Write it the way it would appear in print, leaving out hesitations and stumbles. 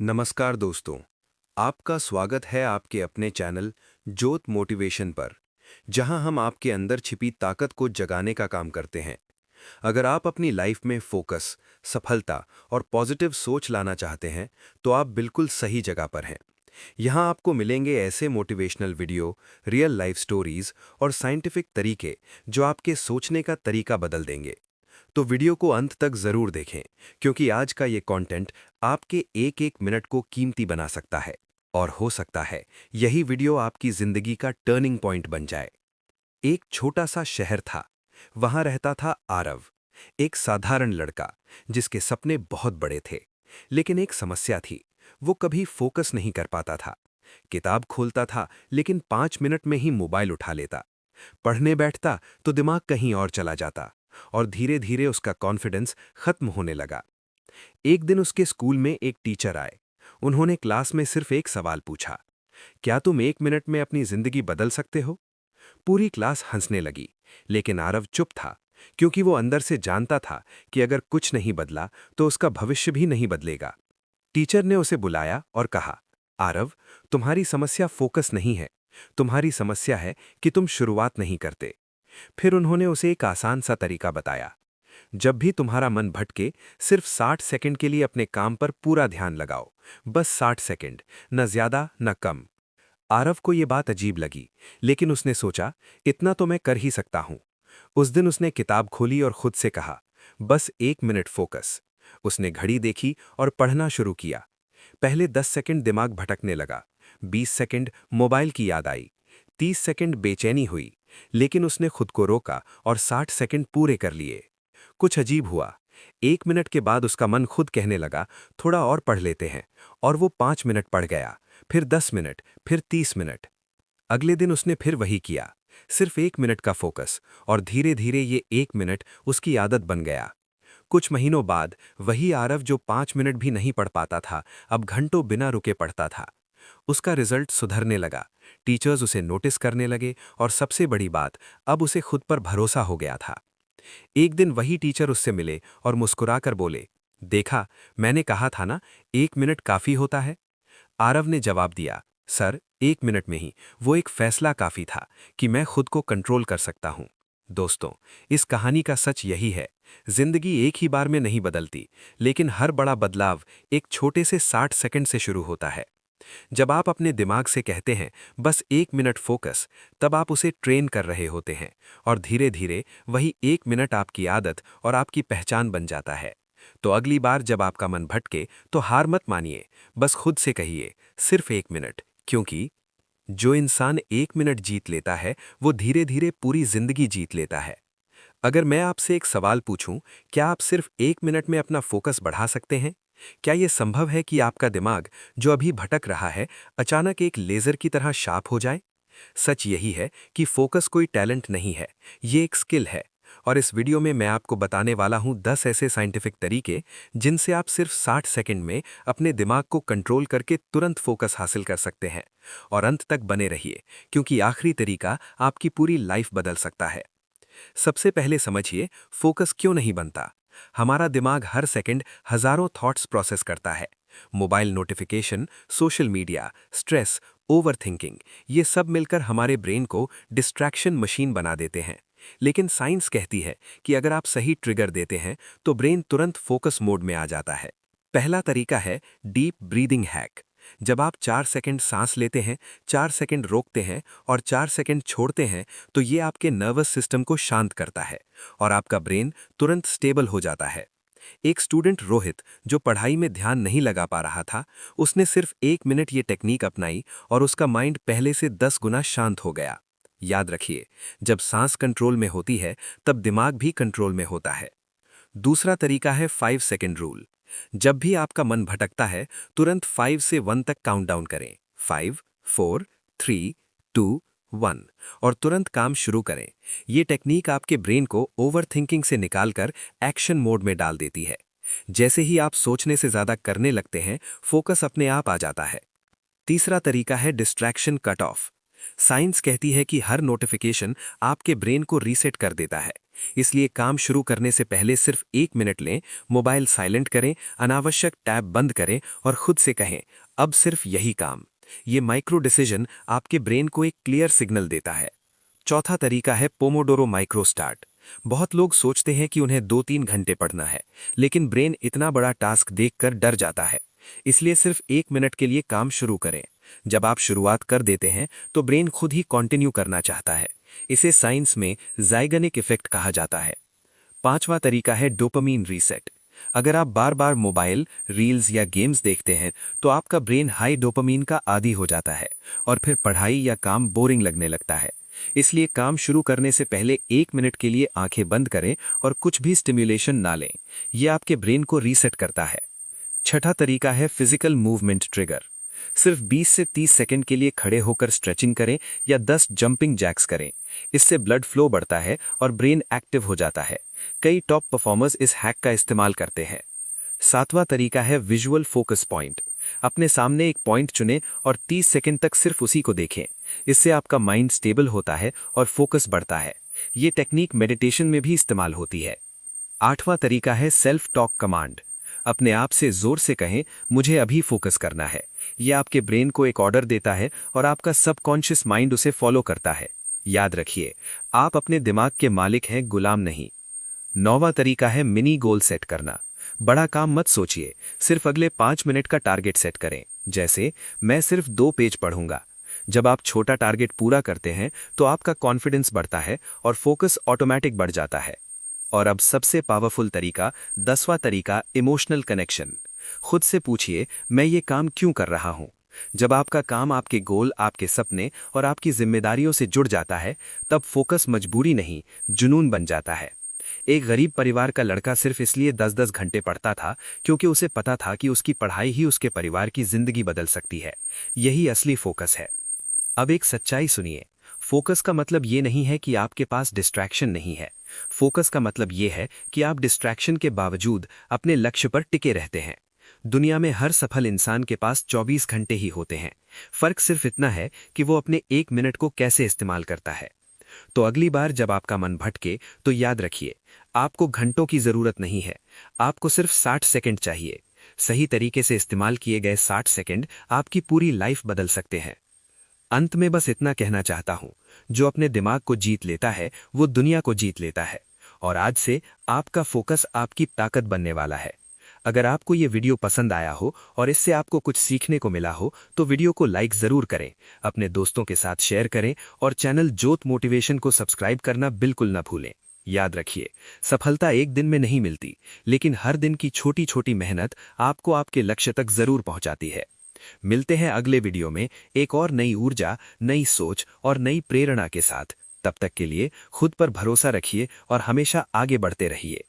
नमस्कार दोस्तों। आपका स्वागत है आपके अपने चैनल ज्योत मोटिवेशन पर, जहां हम आपके अंदर छिपी ताकत को जगाने का काम करते हैं। अगर आप अपनी लाइफ में फोकस, सफलता और पॉजिटिव सोच लाना चाहते हैं, तो आप बिल्कुल सही जगह पर हैं। यहां आपको मिलेंगे ऐसे motivational video, real life stories और साइंटिफिक तरीके जो आपके सोचने का तरीका बदल देंगे। तो वीडियो को अंत तक जरूर देखें, क्योंकि आज का ये कंटेंट आपके एक एक मिनट को कीमती बना सकता है। और हो सकता है यही वीडियो आपकी जिंदगी का टर्निंग पॉइंट बन जाए। एक छोटा सा शहर था। वहां रहता था आरव, एक साधारण लड़का जिसके सपने बहुत बड़े थे। लेकिन एक समस्या थी, वो कभी फोकस नहीं कर पाता था। किताब खोलता था लेकिन 5 मिनट में ही मोबाइल उठा लेता। पढ़ने बैठता तो दिमाग कहीं और चला जाता, और धीरे धीरे उसका कॉन्फिडेंस खत्म होने लगा। एक दिन उसके स्कूल में एक टीचर आए। उन्होंने क्लास में सिर्फ एक सवाल पूछा, क्या तुम 1 मिनट में अपनी जिंदगी बदल सकते हो? पूरी क्लास हंसने लगी, लेकिन आरव चुप था, क्योंकि वो अंदर से जानता था कि अगर कुछ नहीं बदला तो उसका भविष्य भी नहीं बदलेगा। टीचर ने उसे बुलाया और कहा, आरव, तुम्हारी समस्या फोकस नहीं है, तुम्हारी समस्या है कि तुम शुरुआत नहीं करते। फिर उन्होंने उसे एक आसान सा तरीका बताया, जब भी तुम्हारा मन भटके, सिर्फ 60 सेकंड के लिए अपने काम पर पूरा ध्यान लगाओ। बस 60 सेकंड, न ज्यादा न कम। आरव को ये बात अजीब लगी, लेकिन उसने सोचा, इतना तो मैं कर ही सकता हूं। उस दिन उसने किताब खोली और खुद से कहा, बस 1 मिनट फोकस। उसने घड़ी देखी और पढ़ना शुरू किया। पहले 10 सेकंड दिमाग भटकने लगा, 20 सेकंड मोबाइल की याद आई, 30 सेकंड बेचैनी हुई। लेकिन उसने खुद को रोका और 60 सेकंड पूरे कर लिए। कुछ अजीब हुआ। 1 मिनट के बाद उसका मन खुद कहने लगा, थोड़ा और पढ़ लेते हैं। और वो 5 मिनट पढ़ गया, फिर 10 मिनट, फिर 30 मिनट। अगले दिन उसने फिर वही किया, सिर्फ 1 मिनट का फोकस, और धीरे धीरे ये 1 मिनट उसकी आदत बन गया। कुछ महीनों बाद वही आरव जो 5 मिनट भी नहीं पढ़ पाता था, अब घंटों बिना रुके पढ़ता था। उसका रिजल्ट सुधरने लगा, टीचर्स उसे नोटिस करने लगे, और सबसे बड़ी बात, अब उसे खुद पर भरोसा हो गया था। एक दिन वही टीचर उससे मिले और मुस्कुराकर बोले, देखा, मैंने कहा था ना, 1 मिनट काफी होता है। आरव ने जवाब दिया, सर, 1 मिनट में ही वो एक फैसला काफी था कि मैं खुद को कंट्रोल कर सकता हूं। दोस्तों, इस कहानी का सच यही है, जिंदगी एक ही बार में नहीं बदलती, लेकिन हर बड़ा बदलाव एक छोटे से 60 सेकंड से शुरू होता है। जब आप अपने दिमाग से कहते हैं, बस 1 मिनट फोकस, तब आप उसे ट्रेन कर रहे होते हैं, और धीरे धीरे वही 1 मिनट आपकी आदत और आपकी पहचान बन जाता है। तो अगली बार जब आपका मन भटके, तो हार मत मानिए, बस खुद से कहिए, सिर्फ 1 मिनट, क्योंकि जो इंसान 1 मिनट जीत लेता है, वो धीरे धीरे पूरी जिंदगी जीत लेता है। अगर मैं आपसे एक सवाल पूछूं, क्या आप सिर्फ 1 मिनट में अपना फोकस बढ़ा सकते हैं? क्या यह संभव है कि आपका दिमाग, जो अभी भटक रहा है, अचानक एक लेजर की तरह शार्प हो जाए? सच यही है कि फोकस कोई टैलेंट नहीं है, ये एक स्किल है। और इस वीडियो में मैं आपको बताने वाला हूं 10 ऐसे साइंटिफिक तरीके, जिनसे आप सिर्फ 60 सेकंड में अपने दिमाग को कंट्रोल करके तुरंत फोकस हासिल कर सकते हैं। और अंत तक बने रहिए, क्योंकि आखिरी तरीका आपकी पूरी लाइफ बदल सकता है। सबसे पहले समझिए, फोकस क्यों नहीं बनता। हमारा दिमाग हर सेकंड हजारों थॉट्स प्रोसेस करता है। Mobile notification, social media, stress, overthinking, ये सब मिलकर हमारे ब्रेन को डिस्ट्रैक्शन मशीन बना देते हैं। लेकिन साइंस कहती है कि अगर आप सही ट्रिगर देते हैं, तो ब्रेन तुरंत फोकस मोड में आ जाता है। पहला तरीका है डीप ब्रीदिंग हैक। जब आप 4 सेकंड सांस लेते हैं, 4 सेकंड रोकते हैं और 4 सेकंड छोड़ते हैं, तो ये आपके नर्वस सिस्टम को शांत करता है, और आपका ब्रेन तुरंत स्टेबल हो जाता है। एक स्टूडेंट रोहित, जो पढ़ाई में ध्यान नहीं लगा पा रहा था, उसने सिर्फ 1 मिनट ये टेक्निक अपनाई, और उसका माइंड पहले से 10 गुना शांत हो गया। याद रखिए, जब सांस कंट्रोल में होती है, तब दिमाग भी कंट्रोल में होता है। दूसरा तरीका है 5 सेकंड रूल। जब भी आपका मन भटकता है, तुरंत 5 से 1 तक काउंटडाउन करें। 5, 4, 3, 2, 1, और तुरंत काम शुरू करें। ये टेक्निक आपके ब्रेन को ओवरथिंकिंग से निकालकर एक्शन मोड में डाल देती है। जैसे ही आप सोचने से ज्यादा करने लगते हैं, फोकस अपने आप आ जाता है। तीसरा तरीका है डिस्ट्रैक्शन कट ऑफ। साइंस कहती है कि हर नोटिफिकेशन आपके ब्रेन को रीसेट कर देता है। इसलिए काम शुरू करने से पहले सिर्फ 1 मिनट लें, मोबाइल साइलेंट करें, अनावश्यक टैब बंद करें और खुद से कहें, अब सिर्फ यही काम। ये माइक्रो डिसीजन आपके ब्रेन को एक क्लियर सिग्नल देता है। चौथा तरीका है पोमोडोरो माइक्रो स्टार्ट। बहुत लोग सोचते हैं कि उन्हें 2-3 घंटे पढ़ना है, लेकिन ब्रेन इतना बड़ा टास्क देखकर डर जाता है। इसलिए सिर्फ 1 मिनट के लिए काम शुरू करें। जब आप शुरुआत कर देते हैं तो ब्रेन खुद ही कंटिन्यू करना चाहता है। इसे साइंस में ज़ाइगनिक इफेक्ट कहा जाता है। पांचवा तरीका है डोपामीन रीसेट। अगर आप बार बार मोबाइल, रील्स या गेम्स देखते हैं तो आपका ब्रेन हाई डोपामीन का आदी हो जाता है और फिर पढ़ाई या काम बोरिंग लगने लगता है। इसलिए काम शुरू करने से पहले 1 मिनट के लिए आंखें बंद करें और कुछ भी स्टिम्युलेशन ना लें। यह आपके ब्रेन को रीसेट करता है। छठा तरीका है फिजिकल मूवमेंट ट्रिगर। सिर्फ 20 से 30 सेकंड के लिए खड़े होकर स्ट्रेचिंग करें या 10 जंपिंग जैक्स करें। इससे ब्लड फ्लो बढ़ता है और ब्रेन एक्टिव हो जाता है। कई टॉप परफॉर्मर्स इस हैक का इस्तेमाल करते हैं। सातवां तरीका है विजुअल फोकस पॉइंट। अपने सामने एक पॉइंट चुनें और 30 सेकंड तक सिर्फ उसी को देखें। इससे आपका माइंड स्टेबल होता है और फोकस बढ़ता है। ये टेक्निक मेडिटेशन में भी इस्तेमाल होती है। आठवां तरीका है सेल्फ टॉक कमांड। अपने आप से जोर से कहें, मुझे अभी फोकस करना है। यह आपके ब्रेन को एक ऑर्डर देता है और आपका सबकॉन्शियस माइंड उसे फॉलो करता है। याद रखिए, आप अपने दिमाग के मालिक हैं, गुलाम नहीं। नौवां तरीका है मिनी गोल सेट करना। बड़ा काम मत सोचिए, सिर्फ अगले 5 मिनट का टारगेट सेट करें। जैसे, मैं सिर्फ 2 पेज पढ़ूंगा। जब आप छोटा टारगेट पूरा करते हैं तो आपका कॉन्फिडेंस बढ़ता है और फोकस ऑटोमेटिक बढ़ जाता है। और अब सबसे पावरफुल तरीका, 10वां तरीका, इमोशनल कनेक्शन। खुद से पूछिए, मैं ये काम क्यों कर रहा हूं? जब आपका काम आपके गोल, आपके सपने और आपकी जिम्मेदारियों से जुड़ जाता है, तब फोकस मजबूरी नहीं, जुनून बन जाता है। एक गरीब परिवार का लड़का सिर्फ इसलिए 10-10 घंटे पढ़ता था क्योंकि उसे पता था कि उसकी पढ़ाई ही उसके परिवार की जिंदगी बदल सकती है। यही असली फोकस है। अब एक सच्चाई सुनिए, फोकस का मतलब ये नहीं है कि आपके पास डिस्ट्रैक्शन नहीं है। फोकस का मतलब ये है कि आप डिस्ट्रैक्शन के बावजूद अपने लक्ष्य पर टिके रहते हैं। दुनिया में हर सफल इंसान के पास 24 घंटे ही होते हैं। फर्क सिर्फ इतना है कि वो अपने 1 मिनट को कैसे इस्तेमाल करता है। तो अगली बार जब आपका मन भटके तो याद रखिए, आपको घंटों की जरूरत नहीं है, आपको सिर्फ 60 सेकंड चाहिए। सही तरीके से इस्तेमाल किए गए 60 सेकंड आपकी पूरी लाइफ बदल सकते हैं। अंत में बस इतना कहना चाहता हूं, जो अपने दिमाग को जीत लेता है वो दुनिया को जीत लेता है। और आज से आपका फोकस आपकी ताकत बनने वाला है। अगर आपको ये वीडियो पसंद आया हो और इससे आपको कुछ सीखने को मिला हो तो वीडियो को लाइक जरूर करें, अपने दोस्तों के साथ शेयर करें और चैनल ज्योत मोटिवेशन को सब्सक्राइब करना बिल्कुल न भूलें। याद रखिए, सफलता एक दिन में नहीं मिलती, लेकिन हर दिन की छोटी छोटी मेहनत आपको आपके लक्ष्य तक जरूर पहुंचाती है। मिलते हैं अगले वीडियो में एक और नई ऊर्जा, नई सोच और नई प्रेरणा के साथ। तब तक के लिए खुद पर भरोसा रखिए और हमेशा आगे बढ़ते रहिए।